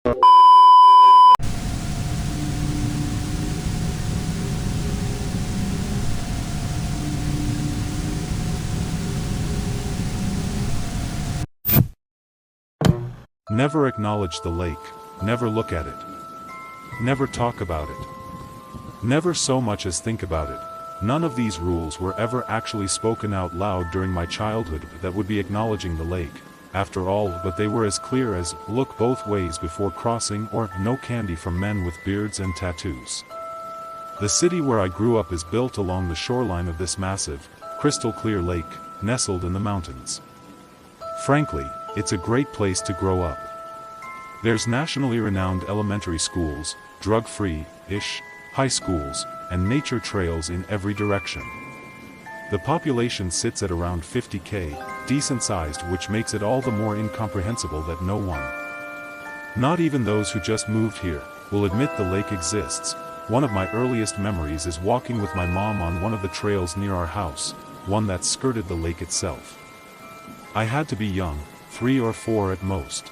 Never acknowledge the lake, never look at it. Never talk about it. Never so much as think about it. None of these rules were ever actually spoken out loud during my childhood that would be acknowledging the lake, after all, but they were as clear as, look both ways before crossing, or, no candy from men with beards and tattoos. The city where I grew up is built along the shoreline of this massive, crystal-clear lake, nestled in the mountains. Frankly, it's a great place to grow up. There's nationally renowned elementary schools, drug-free-ish, high schools, and nature trails in every direction. The population sits at around 50,000, decent-sized, which makes it all the more incomprehensible that no one, not even those who just moved here, will admit the lake exists. One of my earliest memories is walking with my mom on one of the trails near our house, one that skirted the lake itself. I had to be young, 3 or 4 at most.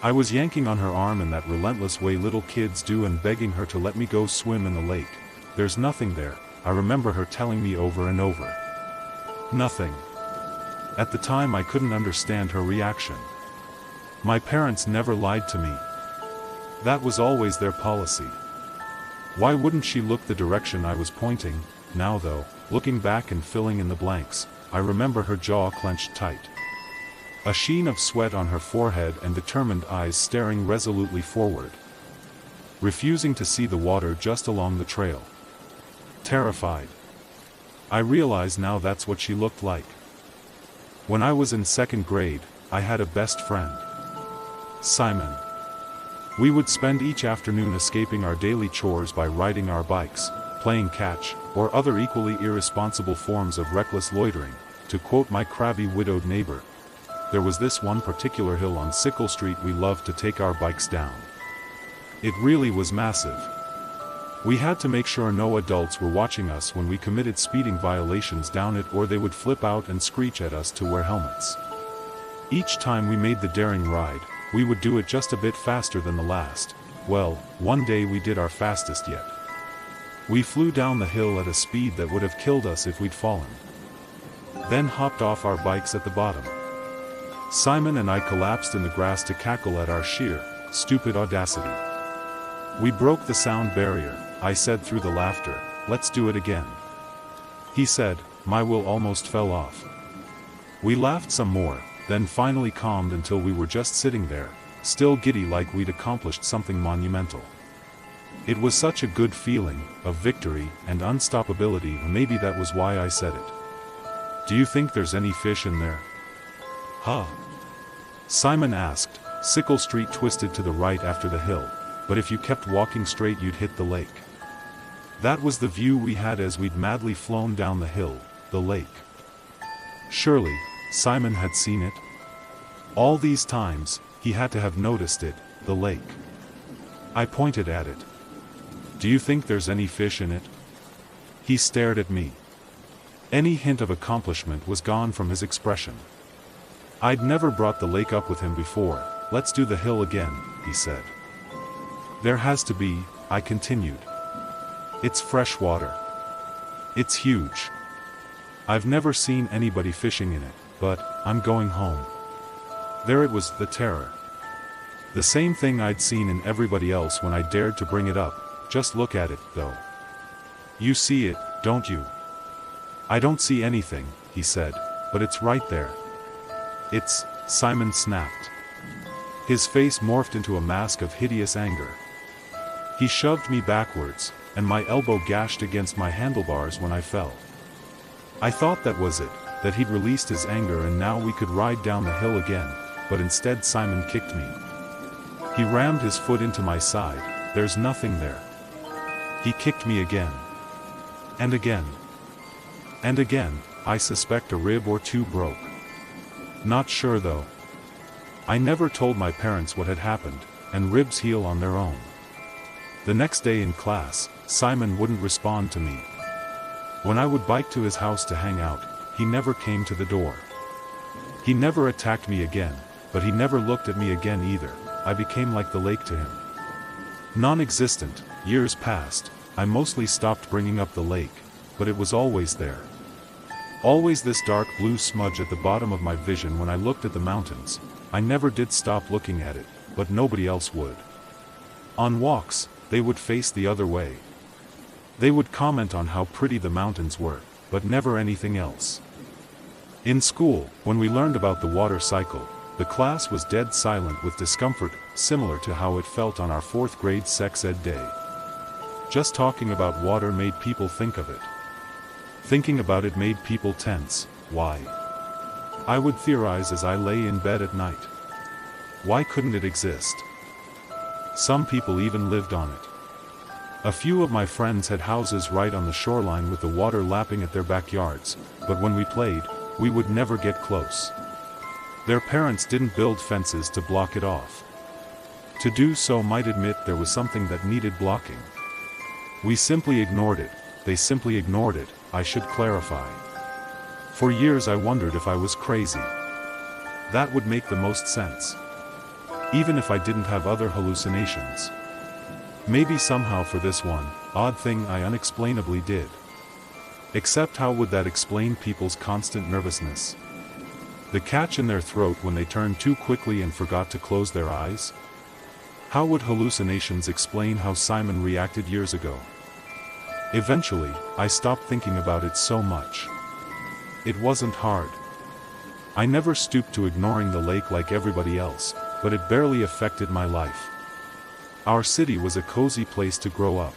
I was yanking on her arm in that relentless way little kids do and begging her to let me go swim in the lake. There's nothing there, I remember her telling me over and over. Nothing. At the time I couldn't understand her reaction. My parents never lied to me. That was always their policy. Why wouldn't she look the direction I was pointing? Now though, looking back and filling in the blanks, I remember her jaw clenched tight. A sheen of sweat on her forehead and determined eyes staring resolutely forward. Refusing to see the water just along the trail. Terrified. I realize now that's what she looked like. When I was in 2nd grade, I had a best friend. Simon. We would spend each afternoon escaping our daily chores by riding our bikes, playing catch, or other equally irresponsible forms of reckless loitering, to quote my crabby widowed neighbor. There was this one particular hill on Sickle Street we loved to take our bikes down. It really was massive. We had to make sure no adults were watching us when we committed speeding violations down it, or they would flip out and screech at us to wear helmets. Each time we made the daring ride, we would do it just a bit faster than the last. Well, one day we did our fastest yet. We flew down the hill at a speed that would have killed us if we'd fallen. Then hopped off our bikes at the bottom. Simon and I collapsed in the grass to cackle at our sheer, stupid audacity. We broke the sound barrier, I said through the laughter. Let's do it again. He said. My will almost fell off. We laughed some more, then finally calmed until we were just sitting there, still giddy like we'd accomplished something monumental. It was such a good feeling, of victory and unstoppability. Maybe that was why I said it. Do you think there's any fish in there? Huh? Simon asked. Sickle Street twisted to the right after the hill, but if you kept walking straight you'd hit the lake. That was the view we had as we'd madly flown down the hill, the lake. Surely, Simon had seen it? All these times, he had to have noticed it, the lake. I pointed at it. Do you think there's any fish in it? He stared at me. Any hint of accomplishment was gone from his expression. I'd never brought the lake up with him before. Let's do the hill again, he said. There has to be, I continued. It's fresh water. It's huge. I've never seen anybody fishing in it, but, I'm going home. There it was, the terror. The same thing I'd seen in everybody else when I dared to bring it up. Just look at it, though. You see it, don't you? I don't see anything, he said, but it's right there. It's, Simon snapped. His face morphed into a mask of hideous anger. He shoved me backwards, and my elbow gashed against my handlebars when I fell. I thought that was it, that he'd released his anger and now we could ride down the hill again, but instead Simon kicked me. He rammed his foot into my side. There's nothing there. He kicked me again. And again. And again. I suspect a rib or two broke. Not sure though. I never told my parents what had happened, and ribs heal on their own. The next day in class, Simon wouldn't respond to me. When I would bike to his house to hang out, he never came to the door. He never attacked me again, but he never looked at me again either. I became like the lake to him. Non-existent. Years passed, I mostly stopped bringing up the lake, but it was always there. Always this dark blue smudge at the bottom of my vision when I looked at the mountains. I never did stop looking at it, but nobody else would. On walks, they would face the other way. They would comment on how pretty the mountains were, but never anything else. In school, when we learned about the water cycle, the class was dead silent with discomfort, similar to how it felt on our 4th grade sex ed day. Just talking about water made people think of it. Thinking about it made people tense. Why? I would theorize as I lay in bed at night. Why couldn't it exist? Some people even lived on it. A few of my friends had houses right on the shoreline with the water lapping at their backyards, but when we played, we would never get close. Their parents didn't build fences to block it off. To do so might admit there was something that needed blocking. We simply ignored it. They simply ignored it, I should clarify. For years I wondered if I was crazy. That would make the most sense. Even if I didn't have other hallucinations. Maybe somehow for this one odd thing I unexplainably did. Except how would that explain people's constant nervousness? The catch in their throat when they turned too quickly and forgot to close their eyes? How would hallucinations explain how Simon reacted years ago? Eventually, I stopped thinking about it so much. It wasn't hard. I never stooped to ignoring the lake like everybody else, but it barely affected my life. Our city was a cozy place to grow up.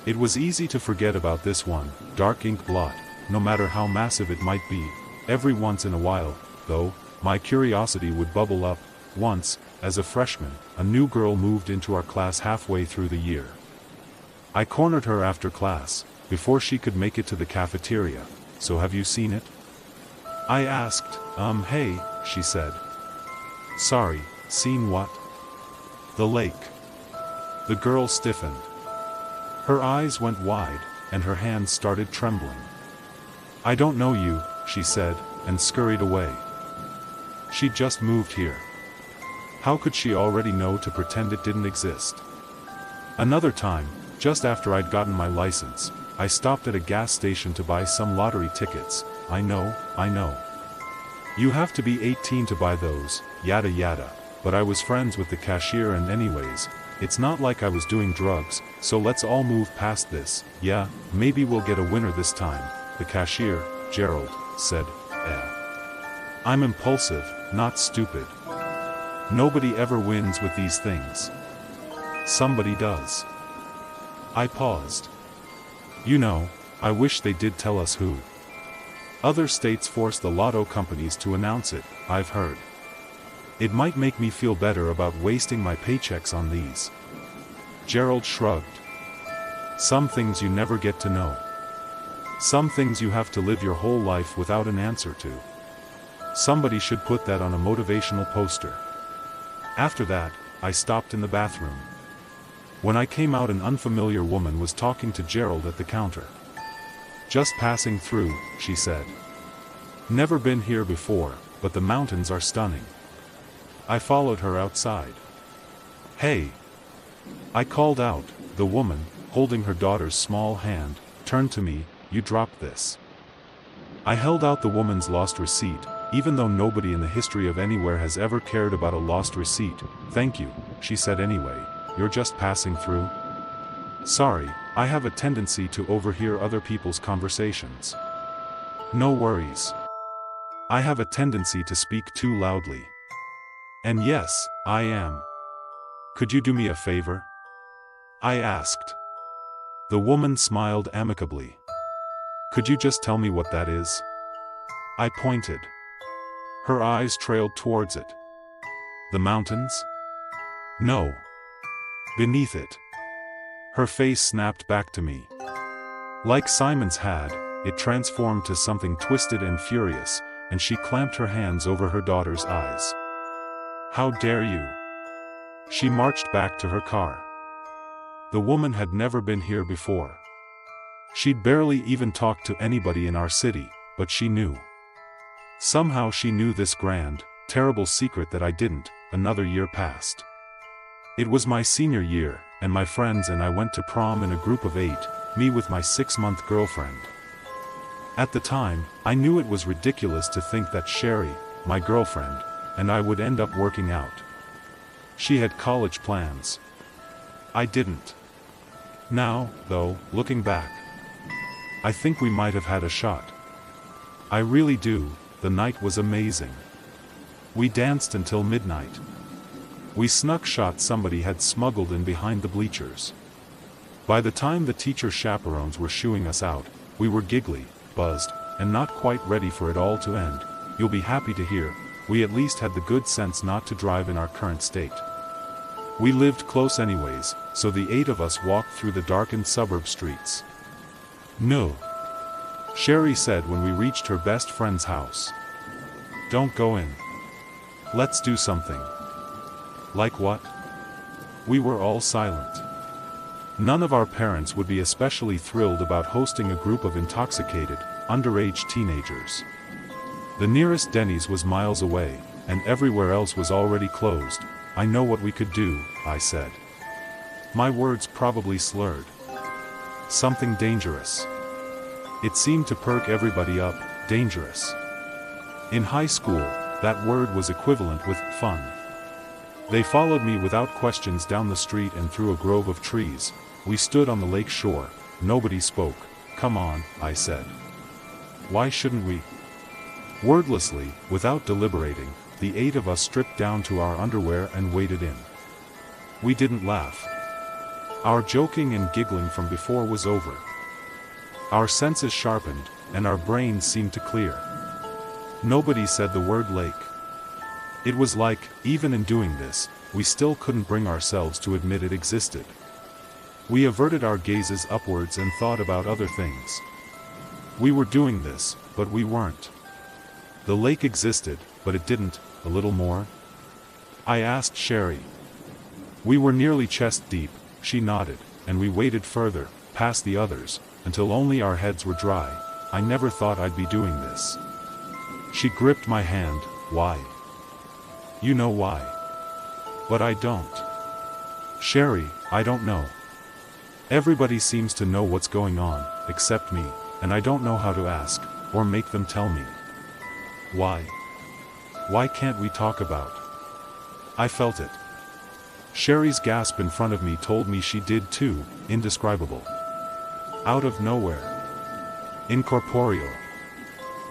It was easy to forget about this one dark ink blot, no matter how massive it might be. Every once in a while, though, my curiosity would bubble up. Once, as a freshman, a new girl moved into our class halfway through the year. I cornered her after class, before she could make it to the cafeteria. So have you seen it? I asked. Hey, she said. Sorry, seen what? The lake. The girl stiffened. Her eyes went wide, and her hands started trembling. I don't know you, she said, and scurried away. She just moved here. How could she already know to pretend it didn't exist? Another time, just after I'd gotten my license, I stopped at a gas station to buy some lottery tickets. I know. You have to be 18 to buy those, yada yada, but I was friends with the cashier and anyways, it's not like I was doing drugs, so let's all move past this. Yeah, maybe we'll get a winner this time, the cashier, Gerald, said. I'm impulsive, not stupid. Nobody ever wins with these things. Somebody does. I paused. You know, I wish they did tell us who. Other states force the lotto companies to announce it, I've heard. It might make me feel better about wasting my paychecks on these. Gerald shrugged. Some things you never get to know. Some things you have to live your whole life without an answer to. Somebody should put that on a motivational poster. After that, I stopped in the bathroom. When I came out, an unfamiliar woman was talking to Gerald at the counter. Just passing through, she said. Never been here before, but the mountains are stunning. I followed her outside. Hey! I called out. The woman, holding her daughter's small hand, turned to me. You dropped this. I held out the woman's lost receipt, even though nobody in the history of anywhere has ever cared about a lost receipt. Thank you, she said anyway. You're just passing through? Sorry, I have a tendency to overhear other people's conversations. No worries. I have a tendency to speak too loudly. And yes, I am. Could you do me a favor? I asked. The woman smiled amicably. Could you just tell me what that is? I pointed. Her eyes trailed towards it. The mountains? No. Beneath it. Her face snapped back to me. Like Simon's had, it transformed to something twisted and furious, and she clamped her hands over her daughter's eyes. How dare you? She marched back to her car. The woman had never been here before. She'd barely even talked to anybody in our city, but she knew. Somehow she knew this grand, terrible secret that I didn't. Another year passed. It was my senior year, and my friends and I went to prom in a group of 8, me with my 6-month girlfriend. At the time, I knew it was ridiculous to think that Sherry, my girlfriend, and I would end up working out. She had college plans. I didn't. Now, though, looking back, I think we might have had a shot. I really do. The night was amazing. We danced until midnight. We snuck shots somebody had smuggled in behind the bleachers. By the time the teacher chaperones were shooing us out, we were giggly, buzzed, and not quite ready for it all to end. You'll be happy to hear, we at least had the good sense not to drive in our current state. We lived close anyways, so the 8 of us walked through the darkened suburb streets. No, Sherry said when we reached her best friend's house. Don't go in. Let's do something. Like what? We were all silent. None of our parents would be especially thrilled about hosting a group of intoxicated, underage teenagers. The nearest Denny's was miles away, and everywhere else was already closed. I know what we could do, I said. My words probably slurred. Something dangerous. It seemed to perk everybody up. Dangerous. In high school, that word was equivalent with fun. They followed me without questions down the street and through a grove of trees. We stood on the lake shore. Nobody spoke. Come on, I said. Why shouldn't we? Wordlessly, without deliberating, the 8 of us stripped down to our underwear and waded in. We didn't laugh. Our joking and giggling from before was over. Our senses sharpened, and our brains seemed to clear. Nobody said the word lake. It was like, even in doing this, we still couldn't bring ourselves to admit it existed. We averted our gazes upwards and thought about other things. We were doing this, but we weren't. The lake existed, but it didn't. A little more? I asked Sherry. We were nearly chest deep. She nodded, and we waded further, past the others, until only our heads were dry. I never thought I'd be doing this. She gripped my hand. Why? You know why. But I don't. Sherry, I don't know. Everybody seems to know what's going on, except me, and I don't know how to ask, or make them tell me. Why? Why can't we talk about? I felt it. Sherry's gasp in front of me told me she did too. Indescribable. Out of nowhere. Incorporeal.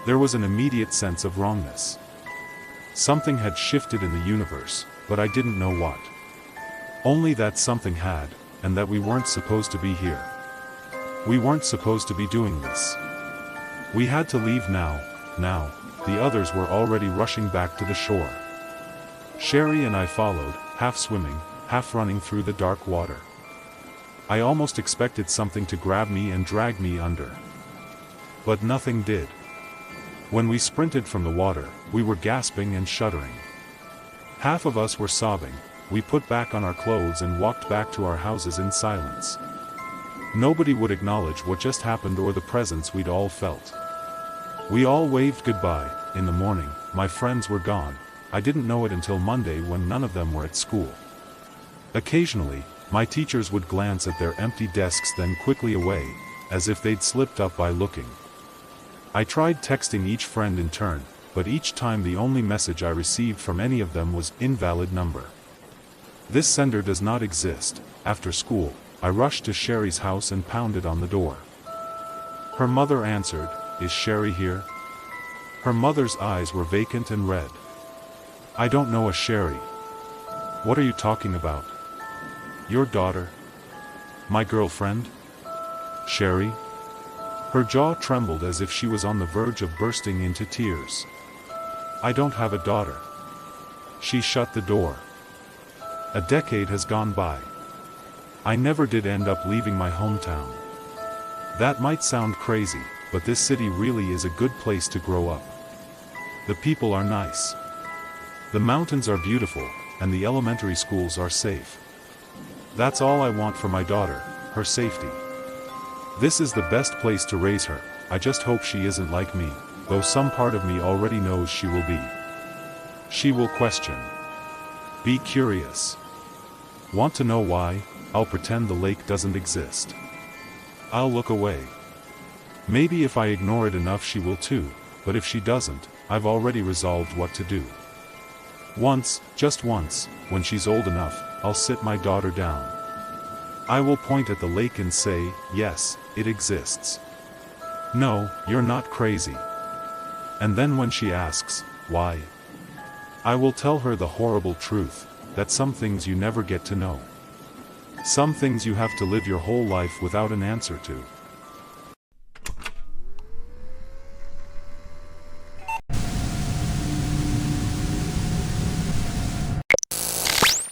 There was an immediate sense of wrongness. Something had shifted in the universe, but I didn't know what. Only that something had, and that we weren't supposed to be here. We weren't supposed to be doing this. We had to leave now. The others were already rushing back to the shore. Sherry and I followed, half swimming, half running through the dark water. I almost expected something to grab me and drag me under. But nothing did. When we sprinted from the water, we were gasping and shuddering. Half of us were sobbing. We put back on our clothes and walked back to our houses in silence. Nobody would acknowledge what just happened or the presence we'd all felt. We all waved goodbye. In the morning, my friends were gone. I didn't know it until Monday when none of them were at school. Occasionally, my teachers would glance at their empty desks then quickly away, as if they'd slipped up by looking. I tried texting each friend in turn, but each time the only message I received from any of them was invalid number. This sender does not exist. After school, I rushed to Sherry's house and pounded on the door. Her mother answered. Is Sherry here? Her mother's eyes were vacant and red. I don't know a Sherry. What are you talking about? Your daughter? My girlfriend? Sherry? Her jaw trembled as if she was on the verge of bursting into tears. I don't have a daughter. She shut the door. A decade has gone by. I never did end up leaving my hometown. That might sound crazy, but this city really is a good place to grow up. The people are nice. The mountains are beautiful, and the elementary schools are safe. That's all I want for my daughter, her safety. This is the best place to raise her. I just hope she isn't like me, though some part of me already knows she will be. She will question. Be curious. Want to know why? I'll pretend the lake doesn't exist. I'll look away. Maybe if I ignore it enough she will too, but if she doesn't, I've already resolved what to do. Once, just once, when she's old enough, I'll sit my daughter down. I will point at the lake and say, yes, it exists. No, you're not crazy. And then when she asks, why? I will tell her the horrible truth, that some things you never get to know. Some things you have to live your whole life without an answer to.